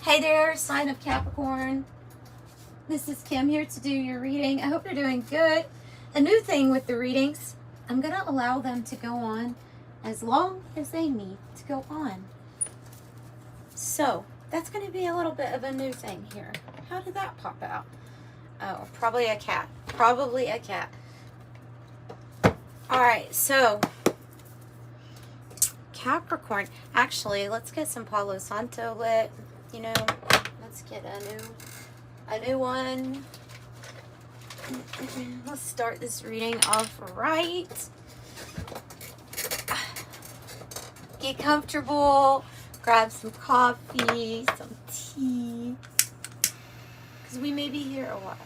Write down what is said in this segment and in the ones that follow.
Hey there, sign of Capricorn. This is Kim here to do your reading. I hope you're doing good. A new thing with the readings, I'm going to allow them to go on as long as they need to go on. So, that's going to be a little bit of a new thing here. How did that pop out? Oh, probably a cat. Probably a cat. Alright, so Capricorn. Actually, let's get some Palo Santo lit. You know, let's get a new one. Let's start this reading off right. Get comfortable. Grab some coffee, some tea. Because we may be here a while.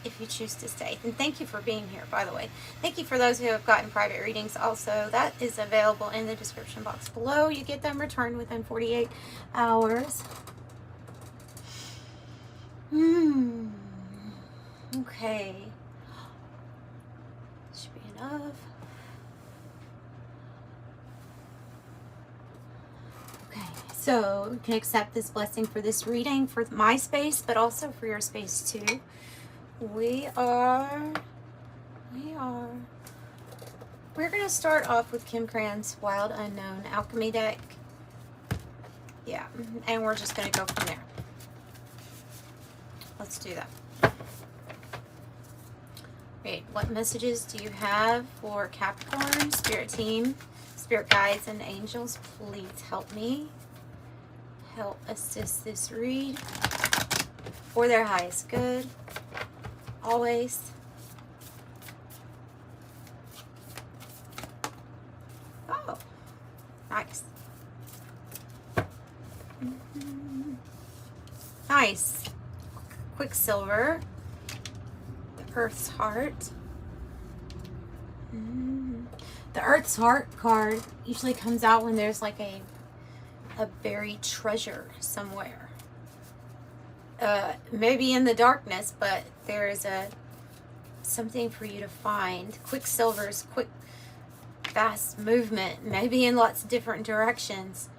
If you choose to stay. And thank you for being here, by the way. Thank you for those who have gotten private readings also. That is available in the description box below. You get them returned within 48 hours. Okay. Should be enough. Okay, so you can accept this blessing for this reading, for my space, but also for your space too. We're going to start off with Krans Wild Unknown alchemy deck. Yeah, and we're just going to go from there. Let's do that. Wait, what messages do you have for Capricorn, Spirit Team, Spirit Guides, and Angels? Please help me. Help assist this read for their highest good. Always. Oh, nice. Nice. Quicksilver. The Earth's Heart. The Earth's Heart card usually comes out when there's like a buried treasure somewhere. Maybe in the darkness, but there is something for you to find. Quicksilver's quick, fast movement, maybe in lots of different directions.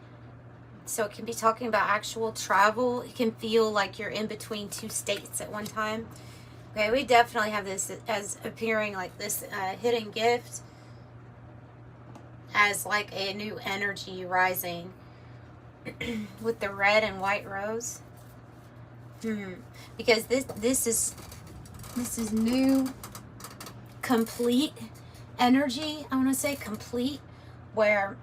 So it can be talking about actual travel. It can feel like you're in between two states at one time. Okay, we definitely have this as appearing like this hidden gift as like a new energy rising with the red and white rose. Because this is new, complete energy. I want to say complete, where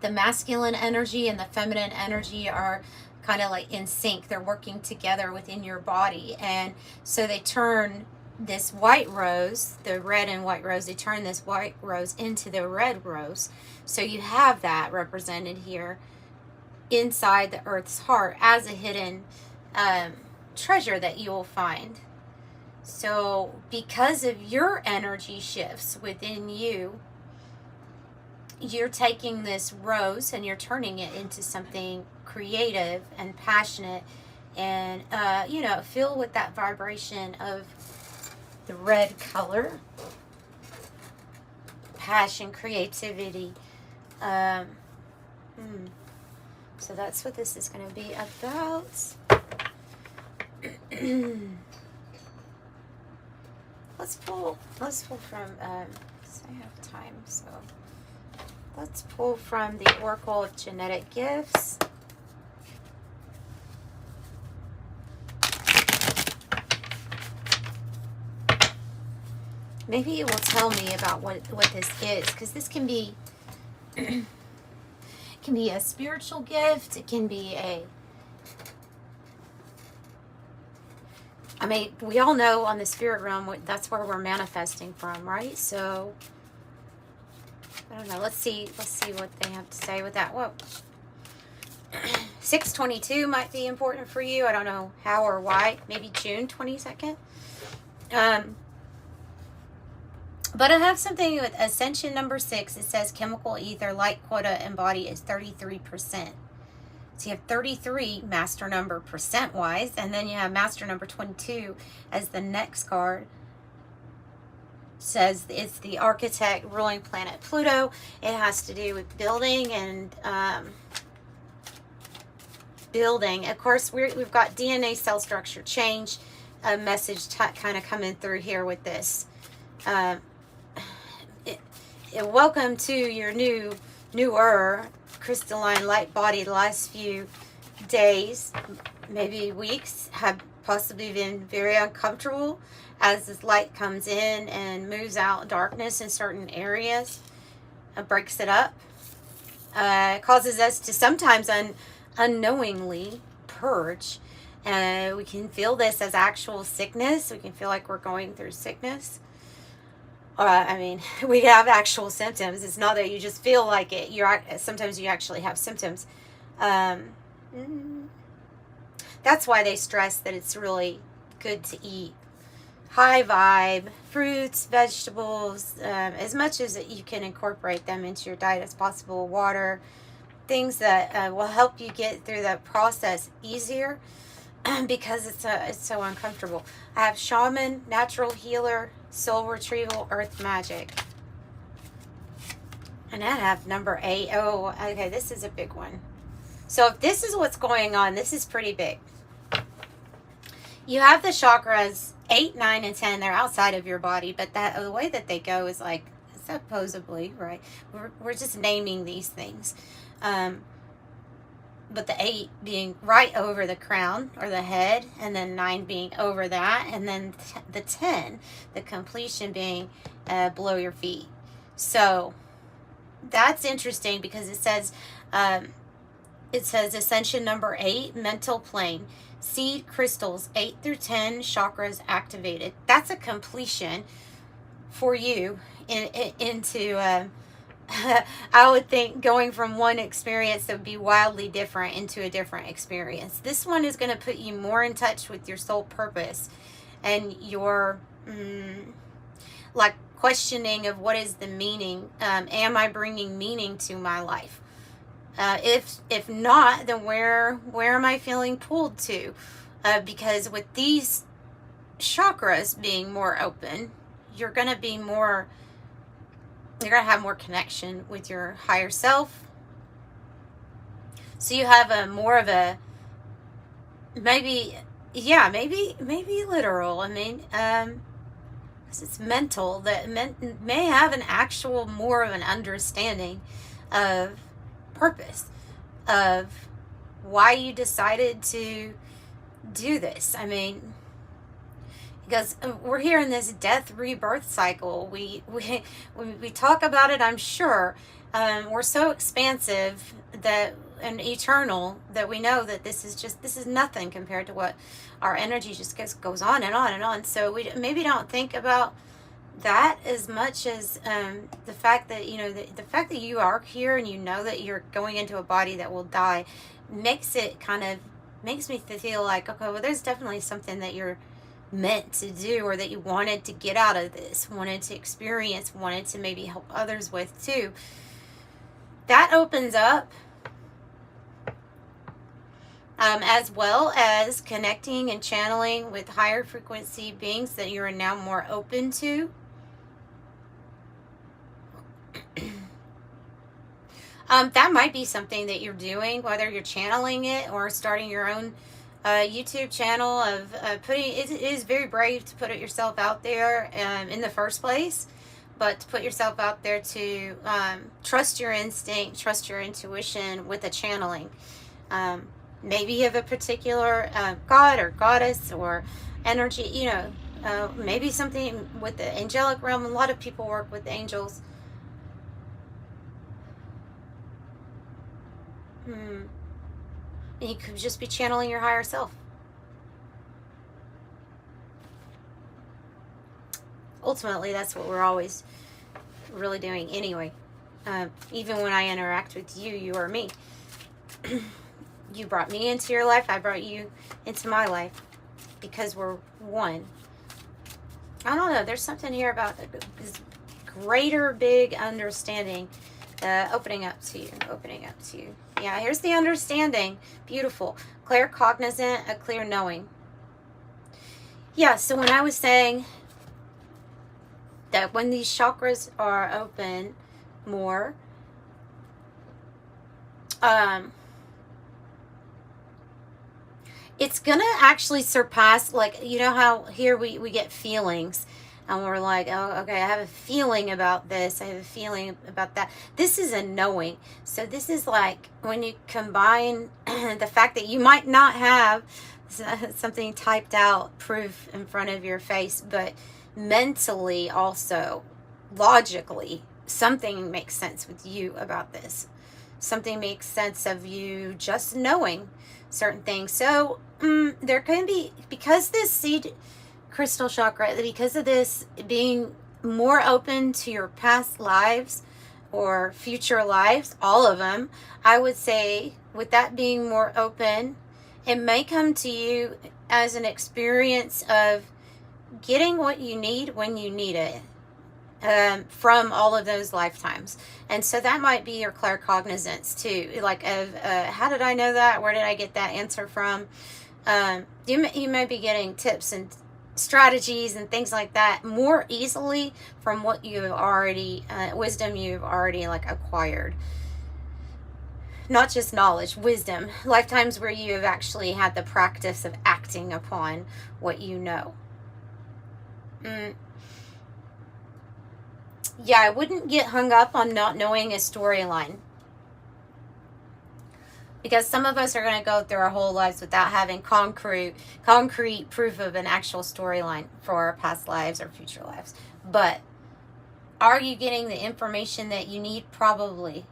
the masculine energy and the feminine energy are kind of like in sync. They're working together within your body, and so they turn this white rose, the red and white rose, they turn this white rose into the red rose. So you have that represented here inside the Earth's Heart as a hidden treasure that you will find. So because of your energy shifts within you, you're taking this rose and you're turning it into something creative and passionate and you know, filled with that vibration of the red color, passion, creativity. So that's what this is going to be about. Let's pull from, so I have time, so let's pull from the Oracle of Genetic Gifts. Maybe it will tell me about what this is, because this can be can be a spiritual gift. It can be I mean, we all know on the spirit realm, that's where we're manifesting from, right? So, I don't know. Let's see what they have to say with that. Whoa. 6/22 might be important for you. I don't know how or why. Maybe June 22nd. But I have something with Ascension number 6. It says chemical ether, light quota, and body is 33%. So you have 33 master number percent-wise, and then you have master number 22 as the next card. Says it's the architect ruling planet Pluto. It has to do with building and building. Of course, we've got DNA cell structure change message kind of coming through here with this. Welcome to your newer crystalline light body. The last few days, maybe weeks, have possibly been very uncomfortable as this light comes in and moves out darkness in certain areas, breaks it up, causes us to sometimes unknowingly purge. We can feel this as actual sickness. We can feel like we're going through sickness. I mean, we have actual symptoms. It's not that you just feel like it. Sometimes you actually have symptoms. That's why they stress that it's really good to eat high vibe fruits, vegetables, as much as you can incorporate them into your diet as possible. Water, things that will help you get through that process easier, because it's so uncomfortable. I have shaman, natural healer, soul retrieval, earth magic. And I have number 8. Oh, okay, this is a big one. So if this is what's going on, this is pretty big. You have the chakras 8, 9, and 10. They're outside of your body, but the way that they go is like, supposedly, right? We're just naming these things. But the 8 being right over the crown or the head, and then 9 being over that, and then the 10, the completion, being below your feet. So that's interesting because it says ascension number 8, mental plane, seed crystals 8 through 10, chakras activated. That's a completion for you into I would think going from one experience that would be wildly different into a different experience. This one is going to put you more in touch with your soul purpose and your like questioning of what is the meaning. Am I bringing meaning to my life? If not, then where am I feeling pulled to? Because with these chakras being more open, you're going to be more, you're going to have more connection with your higher self. So you have a more of a, maybe literal. I mean, 'cause it's mental, that may have an actual more of an understanding of purpose, of why you decided to do this. I mean, because we're here in this death rebirth cycle. We talk about it, I'm sure. We're so expansive that and eternal that we know that this is nothing compared to what our energy just goes on and on and on. So we maybe don't think about that as much as the fact that, you know, the fact that you are here and you know that you're going into a body that will die makes me feel like, okay, well, there's definitely something that you're meant to do, or that you wanted to get out of this, wanted to experience, wanted to maybe help others with too. That opens up, as well as connecting and channeling with higher frequency beings that you're now more open to. That might be something that you're doing, whether you're channeling it or starting your own YouTube channel of it is very brave to put it yourself out there in the first place, but to put yourself out there to trust your instinct, trust your intuition with a channeling. Maybe you have a particular god or goddess or energy, you know, maybe something with the angelic realm. A lot of people work with angels. And you could just be channeling your higher self. Ultimately, that's what we're always really doing anyway. Even when I interact with you, you are me. You brought me into your life. I brought you into my life because we're one. I don't know. There's something here about this greater big understanding opening up to you. Yeah, here's the understanding. Beautiful. Claircognizant, a clear knowing. Yeah, so when I was saying that when these chakras are open more, it's gonna actually surpass, like, you know how here we get feelings and we're like, oh, okay, I have a feeling about this, I have a feeling about that. This is a knowing. So this is like when you combine the fact that you might not have something typed out proof in front of your face, but mentally also, logically, something makes sense with you about this. Something makes sense of you just knowing certain things. So there can be, because this seed crystal chakra, because of this being more open to your past lives or future lives, all of them, I would say, with that being more open, it may come to you as an experience of getting what you need when you need it, from all of those lifetimes. And so that might be your claircognizance too, like of how did I know that, where did I get that answer from. You may be getting tips and strategies and things like that more easily from what you've already wisdom you've already like acquired. Not just knowledge, wisdom, lifetimes where you have actually had the practice of acting upon what you know. Yeah, I wouldn't get hung up on not knowing a storyline, because some of us are going to go through our whole lives without having concrete proof of an actual storyline for our past lives or future lives. But are you getting the information that you need? Probably,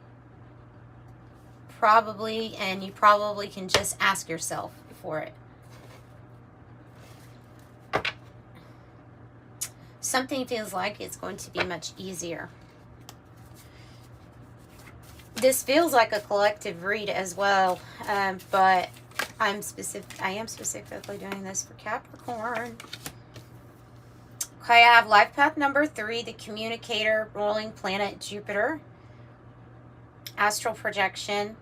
and you probably can just ask yourself for it. Something feels like it's going to be much easier. This feels like a collective read as well, but I am specifically doing this for Capricorn. Okay, I have life path number 3, the communicator, ruling planet Jupiter, astral projection.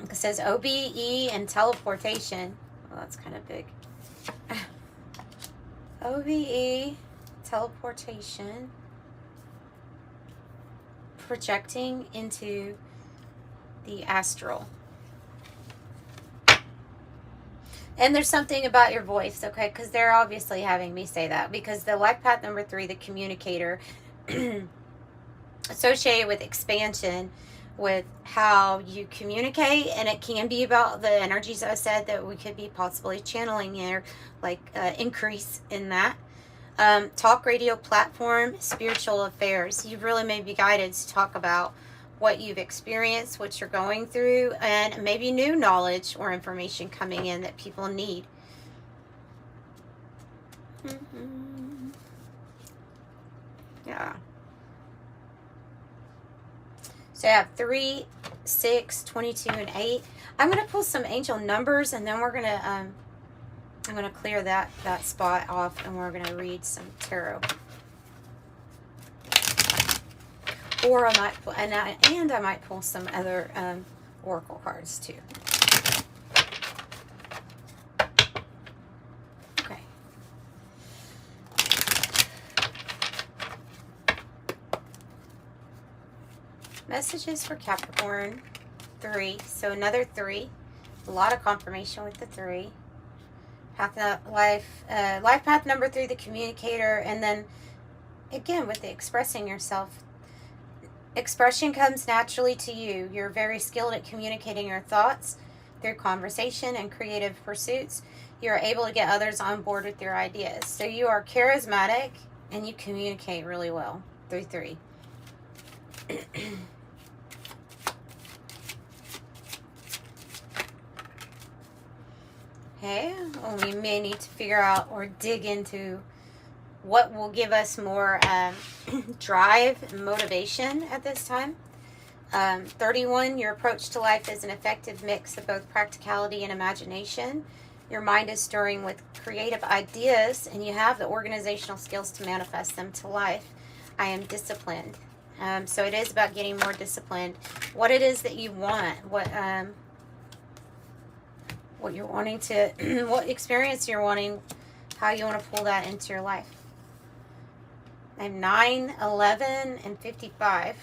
It says OBE and teleportation. Well, that's kind of big. OBE, teleportation, projecting into the astral. And there's something about your voice, okay? Because they're obviously having me say that. Because the life path number 3, the communicator, associated with expansion, with how you communicate, and it can be about the energies I said that we could be possibly channeling here, like increase in that. Talk radio platform, spiritual affairs. You really may be guided to talk about what you've experienced, what you're going through, and maybe new knowledge or information coming in that people need. Yeah. So I have 3, 6, 22, and 8. I'm going to pull some angel numbers, and then we're going to, I'm going to clear that spot off, and we're going to read some tarot. Or I might pull, and I might pull some other oracle cards too. Okay. Messages for Capricorn 3. So another 3. A lot of confirmation with the 3. Life path number 3, the communicator, and then again with the expressing yourself. Expression comes naturally to you. You're very skilled at communicating your thoughts through conversation and creative pursuits. You're able to get others on board with your ideas. So you are charismatic and you communicate really well. 3-3. Okay, well, we may need to figure out or dig into what will give us more drive and motivation at this time. 31, your approach to life is an effective mix of both practicality and imagination. Your mind is stirring with creative ideas, and you have the organizational skills to manifest them to life. I am disciplined. So it is about getting more disciplined. What it is that you want, what you're wanting to, what experience you're wanting, how you want to pull that into your life. I have 9, 11, and 55.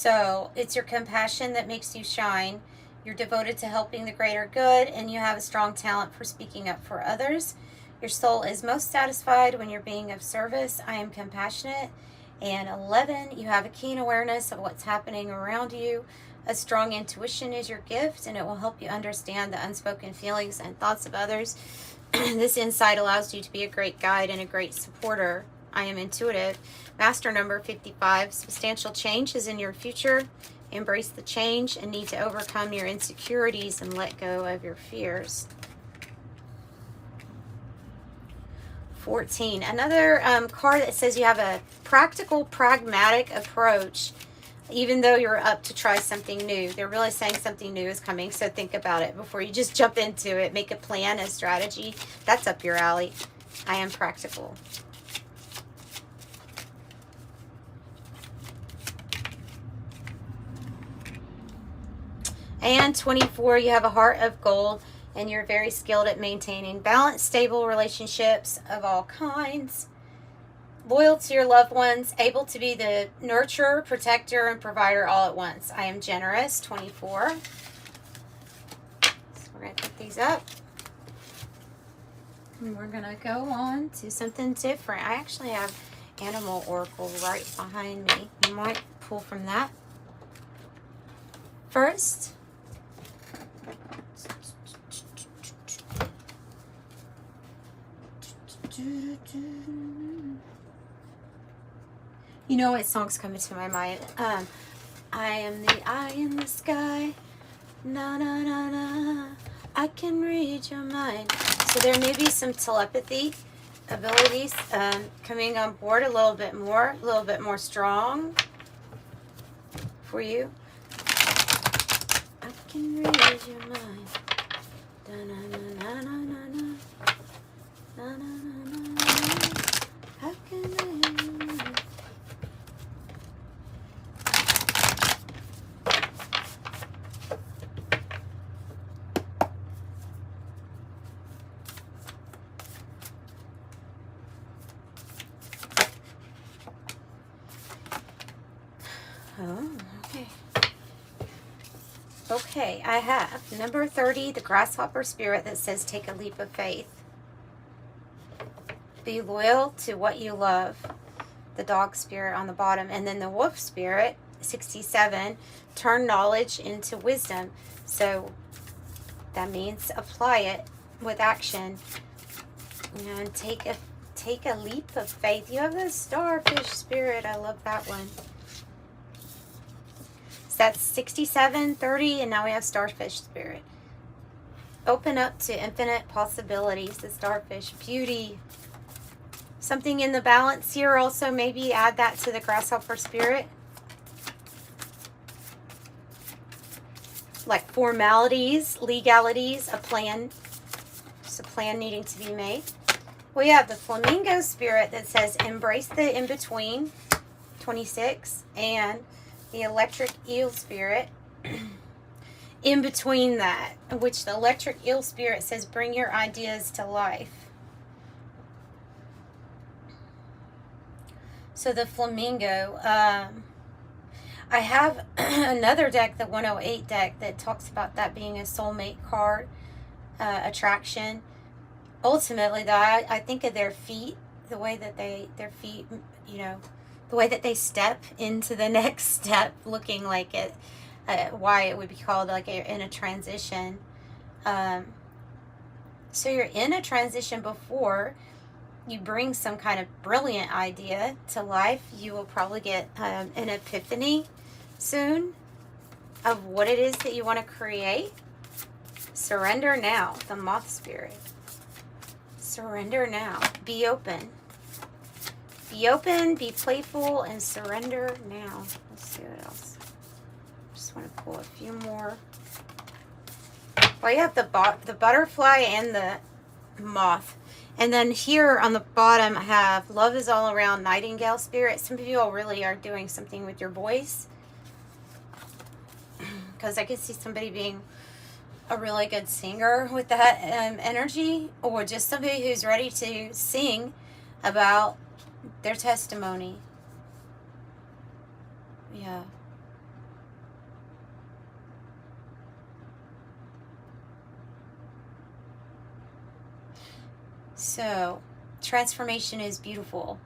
So it's your compassion that makes you shine. You're devoted to helping the greater good, and you have a strong talent for speaking up for others. Your soul is most satisfied when you're being of service. I am compassionate. And 11, you have a keen awareness of what's happening around you. A strong intuition is your gift, and it will help you understand the unspoken feelings and thoughts of others. This insight allows you to be a great guide and a great supporter. I am intuitive. Master number 55, substantial change is in your future. Embrace the change and need to overcome your insecurities and let go of your fears. 14, another card that says you have a practical, pragmatic approach, even though you're up to try something new. They're really saying something new is coming, so think about it before you just jump into it. Make a plan, a strategy. That's up your alley. I am practical. And 24, you have a heart of gold, and you're very skilled at maintaining balanced, stable relationships of all kinds. Loyal to your loved ones, able to be the nurturer, protector, and provider all at once. I am generous, 24. So we're going to pick these up. And we're going to go on to something different. I actually have Animal Oracle right behind me. You might pull from that. First, you know what song's coming to my mind? I am the eye in the sky. Na na na na. I can read your mind. So there may be some telepathy abilities coming on board a little bit more strong for you. I can read your mind. Da na na na na na na. Na na na na na. How can I read your mind? Oh, okay. Okay, I have number 30, the grasshopper spirit that says take a leap of faith. Be loyal to what you love. The dog spirit on the bottom. And then the wolf spirit, 67, turn knowledge into wisdom. So that means apply it with action. And take a leap of faith. You have the starfish spirit. I love that one. So that's 67, 30, and now we have starfish spirit. Open up to infinite possibilities. The starfish beauty. Something in the balance here also, maybe add that to the grasshopper spirit. Like formalities, legalities, a plan. Just a plan needing to be made. We have the flamingo spirit that says embrace the in-between, 26, and the electric eel spirit in between that, which the electric eel spirit says bring your ideas to life. So the flamingo, I have another deck, the 108 deck, that talks about that being a soulmate card, attraction. Ultimately, though, I think of their feet, the way that their feet, you know, the way that they step into the next step, looking like it, why it would be called like in a transition. So you're in a transition before you bring some kind of brilliant idea to life. You will probably get an epiphany soon of what it is that you want to create. Surrender now, the moth spirit. Surrender now. Be open. Be open, be playful, and surrender now. Let's see what else. Just want to pull a few more. Well, you have the butterfly and the moth. And then here on the bottom, I have love is all around, nightingale spirit. Some of you all really are doing something with your voice. Because I can see somebody being a really good singer with that energy. Or just somebody who's ready to sing about their testimony. Yeah. So, transformation is beautiful.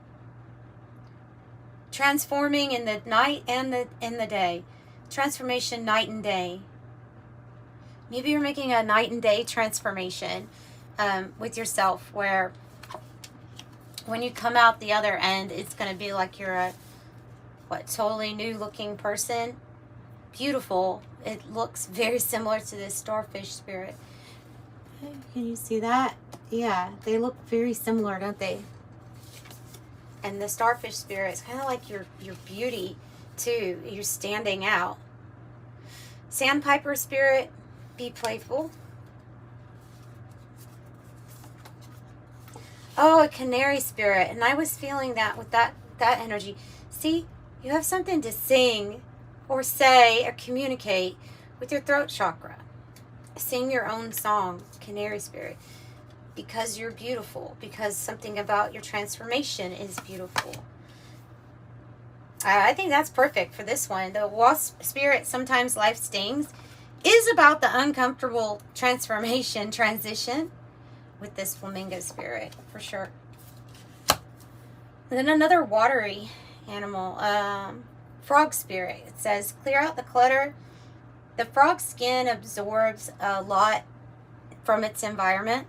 Transforming in the night and in the day. Transformation night and day. Maybe you're making a night and day transformation with yourself, where when you come out the other end, it's going to be like you're a totally new looking person. Beautiful. It looks very similar to this starfish spirit. Can you see that? Yeah, they look very similar, don't they? And the starfish spirit is kind of like your beauty too. You're standing out. Sandpiper spirit, be playful. Oh, a canary spirit. And I was feeling that with that energy. See, you have something to sing or say or communicate with your throat chakra. Sing your own song, canary spirit. Because you're beautiful. Because something about your transformation is beautiful. I think that's perfect for this one. The wasp spirit, sometimes life stings, is about the uncomfortable transformation, transition with this flamingo spirit, for sure. And then another watery animal, frog spirit. It says, clear out the clutter. The frog's skin absorbs a lot from its environment.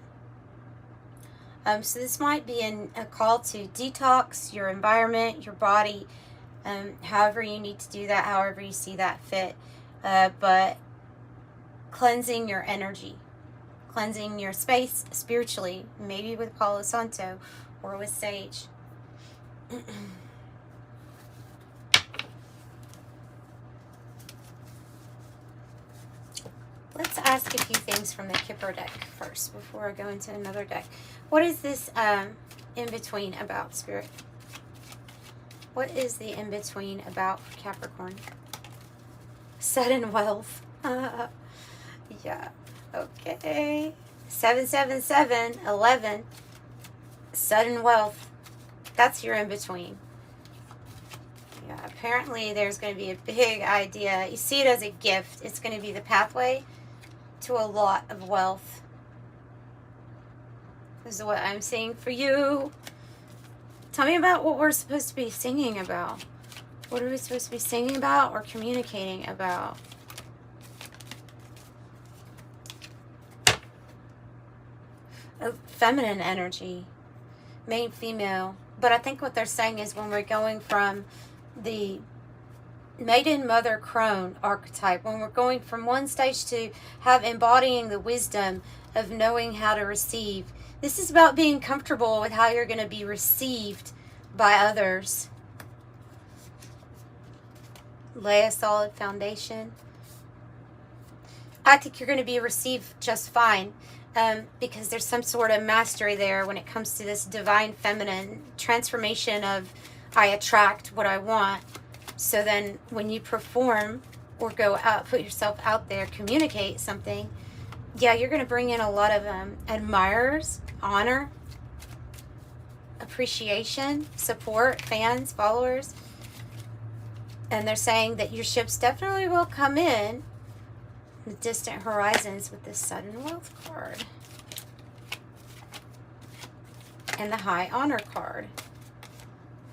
So this might be a call to detox your environment, your body, however you need to do that, however you see that fit. But cleansing your energy, cleansing your space spiritually, maybe with Palo Santo or with sage. Let's ask a few things from the Kipper deck first before I go into another deck. What is this in-between about, Spirit? What is the in-between about for Capricorn? Sudden wealth. Yeah. Okay. 777, 11. Sudden wealth. That's your in-between. Yeah, apparently there's going to be a big idea. You see it as a gift. It's going to be the pathway to a lot of wealth. This is what I'm seeing for you. Tell me about what we're supposed to be singing about. What are we supposed to be singing about or communicating about? Oh, feminine energy. Male, female. But I think what they're saying is when we're going from the maiden, mother, crone archetype, when we're going from one stage to embodying the wisdom of knowing how to receive. This is about being comfortable with how you're going to be received by others. Lay a solid foundation. I think you're going to be received just fine. Because there's some sort of mastery there when it comes to this divine feminine transformation of I attract what I want. So then when you perform or go out, put yourself out there, communicate something, yeah, you're going to bring in a lot of admirers, honor, appreciation, support, fans, followers. And they're saying that your ships definitely will come in the distant horizons with this sudden wealth card. And the high honor card.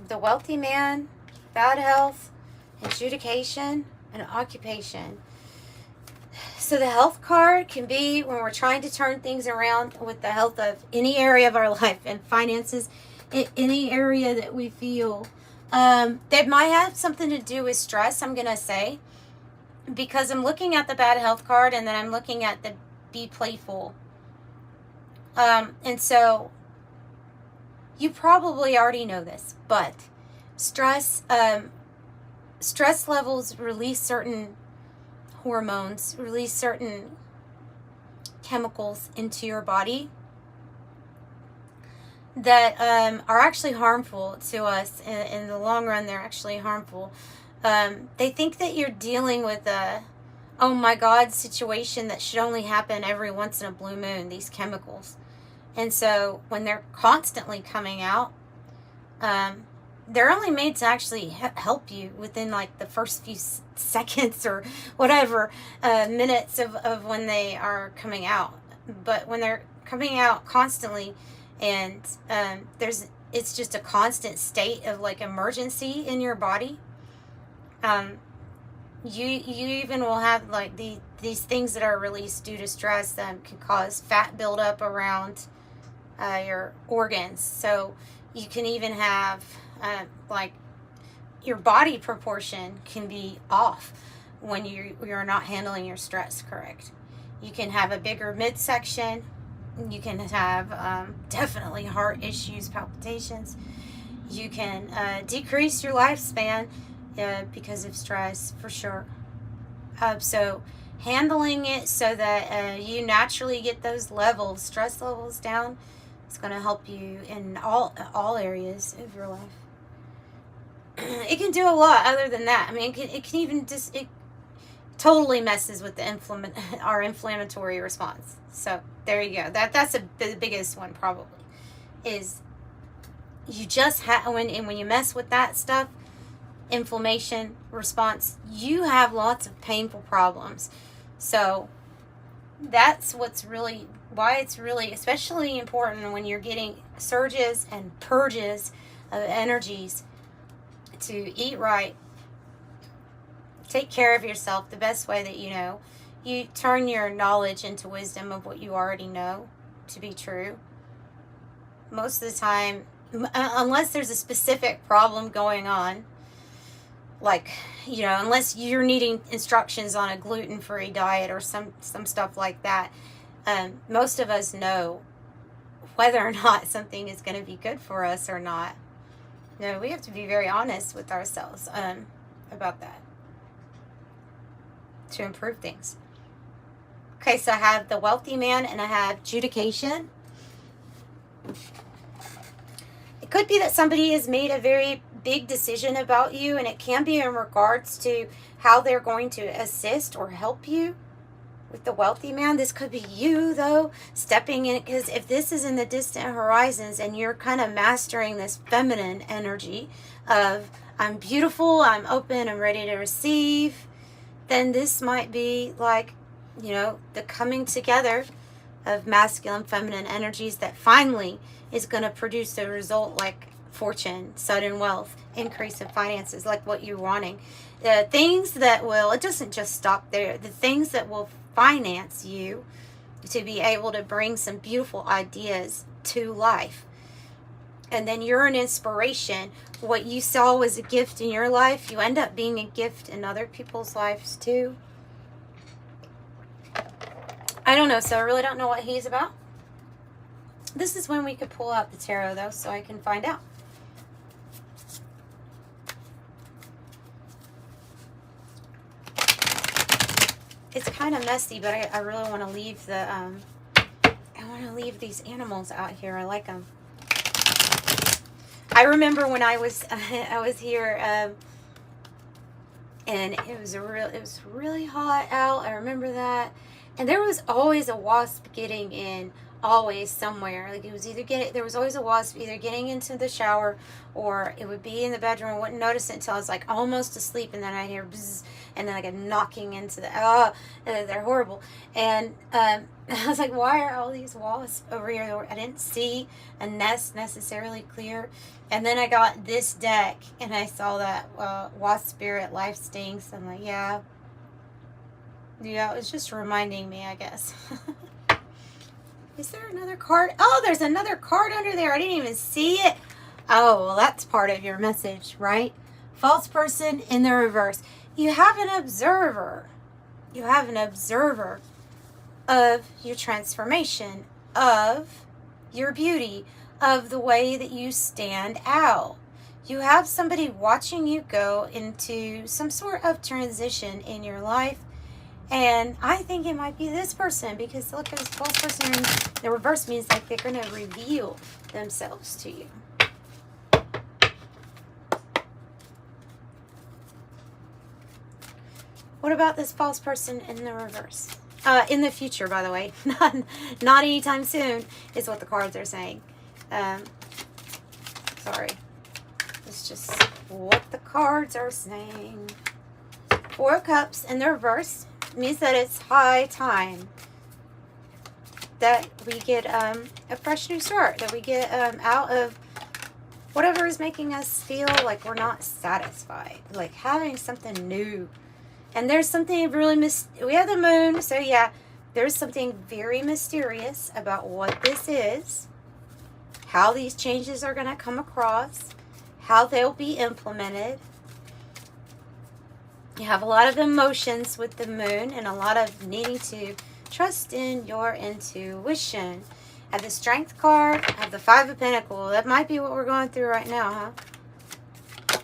The wealthy man, bad health, adjudication, and occupation. So the health card can be when we're trying to turn things around with the health of any area of our life and finances, in any area that we feel. That might have something to do with stress, I'm going to say. Because I'm looking at the bad health card and then I'm looking at the be playful. And so you probably already know this, but stress levels release certain hormones, release certain chemicals into your body that are actually harmful to us. In the long run, they're actually harmful. They think that you're dealing with a, oh my God, situation that should only happen every once in a blue moon, these chemicals. And so when they're constantly coming out, they're only made to actually help you within like the first few seconds or whatever, minutes of when they are coming out. But when they're coming out constantly, And it's just a constant state of like emergency in your body. You even will have like these things that are released due to stress that can cause fat buildup around your organs. So you can even have like your body proportion can be off when you're not handling your stress correct. You can have a bigger midsection. You can have definitely heart issues, palpitations. You can decrease your lifespan because of stress, for sure. So handling it so that you naturally get those stress levels down, is going to help you in all areas of your life. It can do a lot other than that. I mean, it can even it totally messes with our inflammatory response. So there you go. That's the biggest one probably, is you just have when you mess with that stuff, inflammation response, you have lots of painful problems. So that's why it's really especially important when you're getting surges and purges of energies, to eat right, take care of yourself the best way that you know. You turn your knowledge into wisdom of what you already know to be true. Most of the time, unless there's a specific problem going on, like, unless you're needing instructions on a gluten-free diet or some stuff like that, most of us know whether or not something is going to be good for us or not. No, we have to be very honest with ourselves about that to improve things. Okay, so I have the wealthy man and I have judication. It could be that somebody has made a very big decision about you, and it can be in regards to how they're going to assist or help you. With the wealthy man, this could be you, though, stepping in, because if this is in the distant horizons and you're kind of mastering this feminine energy of I'm beautiful, I'm open, I'm ready to receive, then this might be like, the coming together of masculine, feminine energies that finally is going to produce a result like fortune, sudden wealth, increase in finances, like what you're wanting. Things that it doesn't just stop there. The things that will finance you to be able to bring some beautiful ideas to life. And then you're an inspiration. What you saw was a gift in your life, you end up being a gift in other people's lives too. I don't know, so I really don't know what he's about. This is when we could pull out the tarot, though, so I can find out. It's kind of messy, but I really want to leave leave these animals out here. I like them. I remember when I was here, and it was really hot out. I remember that, and there was always a wasp getting in. Always somewhere. Like, it was there was always a wasp either getting into the shower, or it would be in the bedroom. I wouldn't notice it until I was like almost asleep, and then I'd hear bzzz, and then I get knocking into they're horrible. And I was like, why are all these wasps over here? I didn't see a nest necessarily clear. And then I got this deck and I saw that wasp spirit life stinks. I'm like, yeah, it was just reminding me, I guess. Is there another card? Oh, there's another card under there. I didn't even see it. Oh, well, that's part of your message, right? False person in the reverse. You have an observer. You have an observer of your transformation, of your beauty, of the way that you stand out. You have somebody watching you go into some sort of transition in your life. And I think it might be this person, because look at this false person in the reverse means like they're going to reveal themselves to you. What about this false person in the reverse? In the future, by the way. Not anytime soon is what the cards are saying. Sorry. It's just what the cards are saying. Four of Cups in the reverse means that it's high time that we get a fresh new start, that we get out of whatever is making us feel like we're not satisfied, like having something new. And there's something really we have the moon, so yeah, there's something very mysterious about what this is, how these changes are going to come across, how they'll be implemented. You have a lot of emotions with the moon and a lot of needing to trust in your intuition. I have the Strength card. I have the Five of Pentacles. That might be what we're going through right now, huh?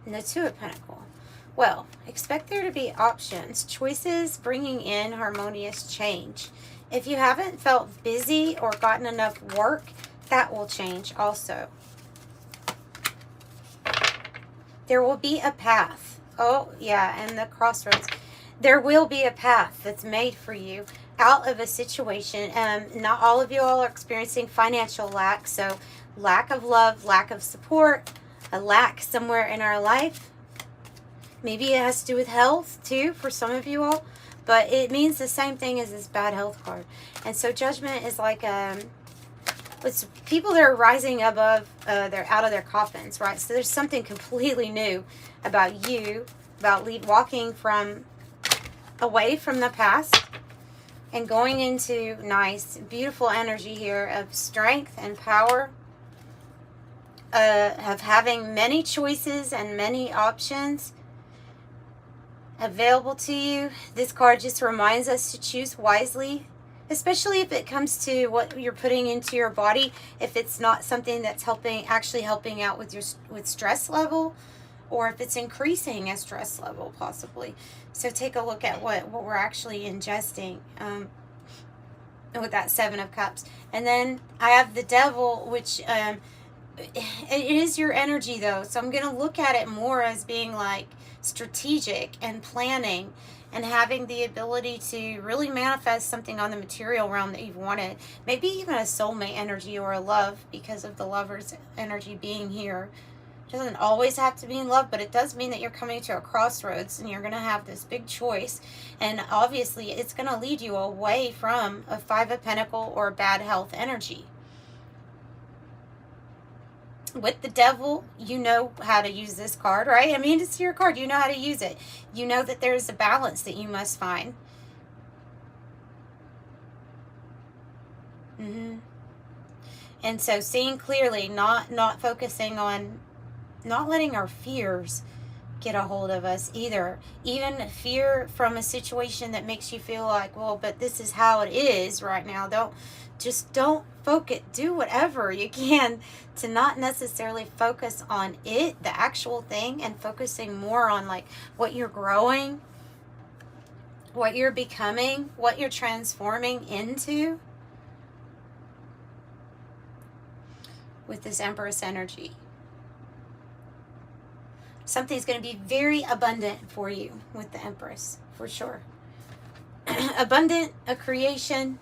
And the Two of Pentacles. Well, expect there to be options, choices bringing in harmonious change. If you haven't felt busy or gotten enough work, that will change also. There will be a path. Oh, yeah, and the crossroads. There will be a path that's made for you out of a situation. Not all of you all are experiencing financial lack, so lack of love, lack of support, a lack somewhere in our life. Maybe it has to do with health, too, for some of you all. But it means the same thing as this bad health card. And so judgment is like it's people that are rising above, they're out of their coffins, right? So there's something completely new about you, about walking from away from the past and going into nice, beautiful energy here of strength and power, of having many choices and many options available to you. This card just reminds us to choose wisely, especially if it comes to what you're putting into your body. If it's not something that's actually helping out with your stress level, or if it's increasing a stress level possibly. So take a look at what we're actually ingesting with that Seven of Cups. And then I have the Devil, which it is your energy though. So I'm going to look at it more as being like strategic and planning and having the ability to really manifest something on the material realm that you've wanted. Maybe even a soulmate energy or a love, because of the Lover's energy being here. It doesn't always have to be in love, but it does mean that you're coming to a crossroads and you're going to have this big choice. And obviously it's going to lead you away from a Five of Pentacles or bad health energy. With the Devil, you know how to use this card, right? I mean, it's your card. You know how to use it. You know that there's a balance that you must find. And so seeing clearly, not focusing on, not letting our fears get a hold of us either. Even fear from a situation that makes you feel like, well, but this is how it is right now. Don't focus. Do whatever you can to not necessarily focus on it, the actual thing, and focusing more on like what you're growing, what you're becoming, what you're transforming into with this Empress energy. Something's going to be very abundant for you with the Empress, for sure. Abundant, a creation,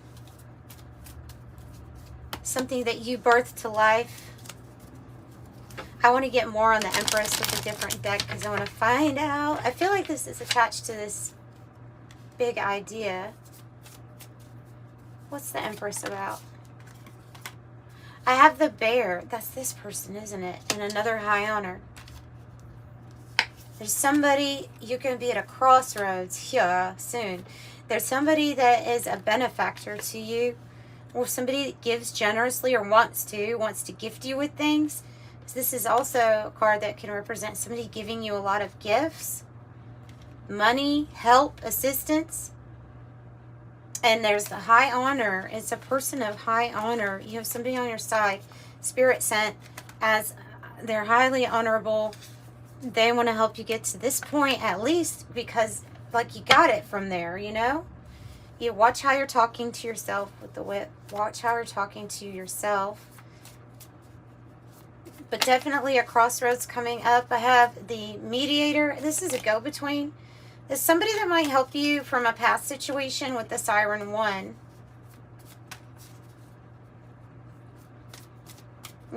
something that you birthed to life. I want to get more on the Empress with a different deck because I want to find out. I feel like this is attached to this big idea. What's the Empress about? I have the Bear. That's this person, isn't it? And another High Honor. There's somebody, you're going to be at a crossroads here soon. There's somebody that is a benefactor to you, or somebody that gives generously or wants to gift you with things. So this is also a card that can represent somebody giving you a lot of gifts, money, help, assistance. And there's the High Honor. It's a person of high honor. You have somebody on your side, Spirit sent, as they're highly honorable. They want to help you get to this point at least, because like you got it from there, you know? You watch how you're talking to yourself with the whip. Watch how you're talking to yourself. But definitely a crossroads coming up. I have the Mediator. This is a go-between. There's somebody that might help you from a past situation with the Siren 1.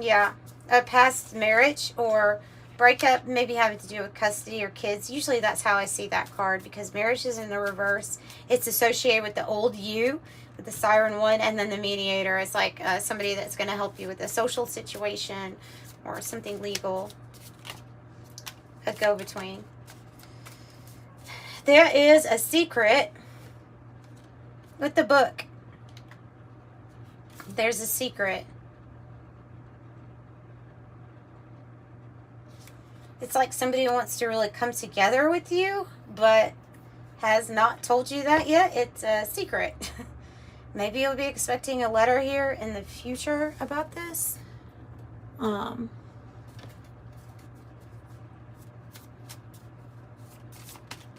Yeah, a past marriage or breakup, maybe having to do with custody or kids. Usually that's how I see that card, because marriage is in the reverse. It's associated with the old you, with the Siren one, and then the mediator is like somebody that's going to help you with a social situation or something legal, a go-between. There is a secret with the book. There's a secret. It's like somebody wants to really come together with you, but has not told you that yet. It's a secret. Maybe you'll be expecting a letter here in the future about this.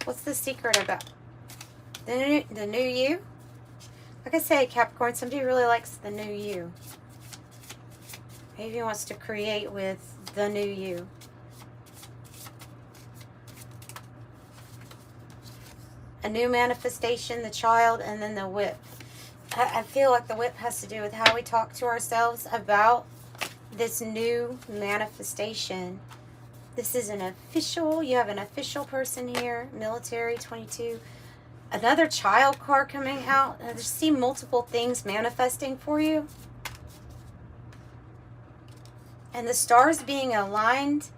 What's the secret about? The new you? Like I say, Capricorn, somebody really likes the new you. Maybe he wants to create with the new you. A new manifestation, the child, and then the whip. I feel like the whip has to do with how we talk to ourselves about this new manifestation. This is an official. You have an official person here. Military, 22. Another child card coming out. I just see multiple things manifesting for you. And the stars being aligned.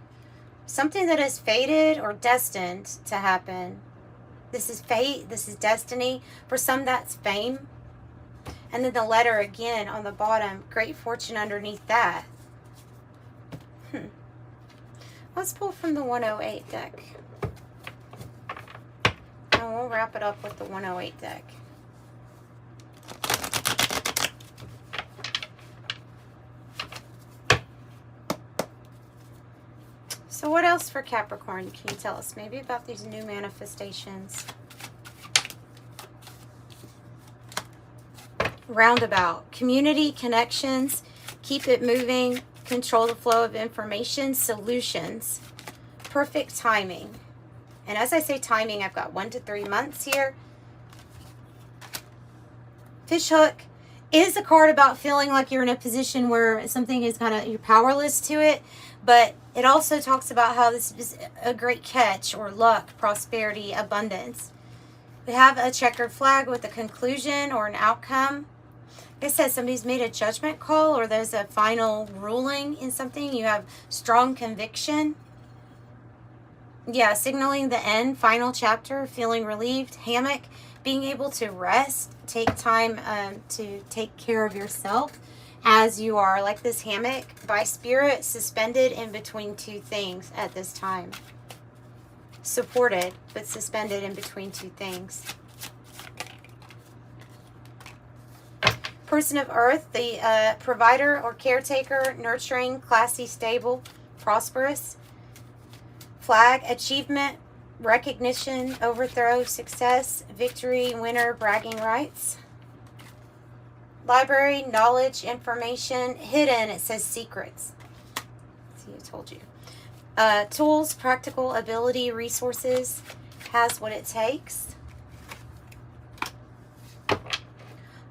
Something that is fated or destined to happen. This is fate. This is destiny. For some, that's fame. And then the letter again on the bottom. Great fortune underneath that. Let's pull from the 108 deck. And we'll wrap it up with the 108 deck. So what else for Capricorn can you tell us? Maybe about these new manifestations. Roundabout. Community, connections, keep it moving, control the flow of information, solutions, perfect timing. And as I say timing, I've got 1 to 3 months here. Fish hook is a card about feeling like you're in a position where something is kind of, you're powerless to it, but it also talks about how this is a great catch or luck, prosperity, abundance. We have a checkered flag with a conclusion or an outcome. It says somebody's made a judgment call or there's a final ruling in something. You have strong conviction. Yeah, signaling the end, final chapter, feeling relieved. Hammock, being able to rest, take time to take care of yourself as you are, like this hammock by spirit, suspended in between two things at this time. Supported, but suspended in between two things. Person of earth, the provider or caretaker, nurturing, classy, stable, prosperous. Flag, achievement, recognition, overthrow, success, victory, winner, bragging rights. Library, knowledge, information, hidden, it says secrets. See, I told you. Tools, practical ability, resources, has what it takes.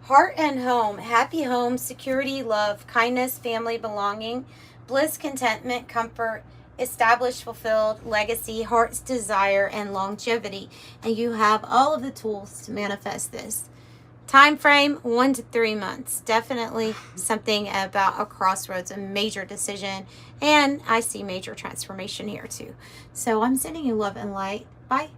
Heart and home, happy home, security, love, kindness, family, belonging, bliss, contentment, comfort, established, fulfilled, legacy, heart's desire, and longevity. And you have all of the tools to manifest this. Time frame, 1 to 3 months. Definitely something about a crossroads, a major decision. And I see major transformation here too. So I'm sending you love and light. Bye.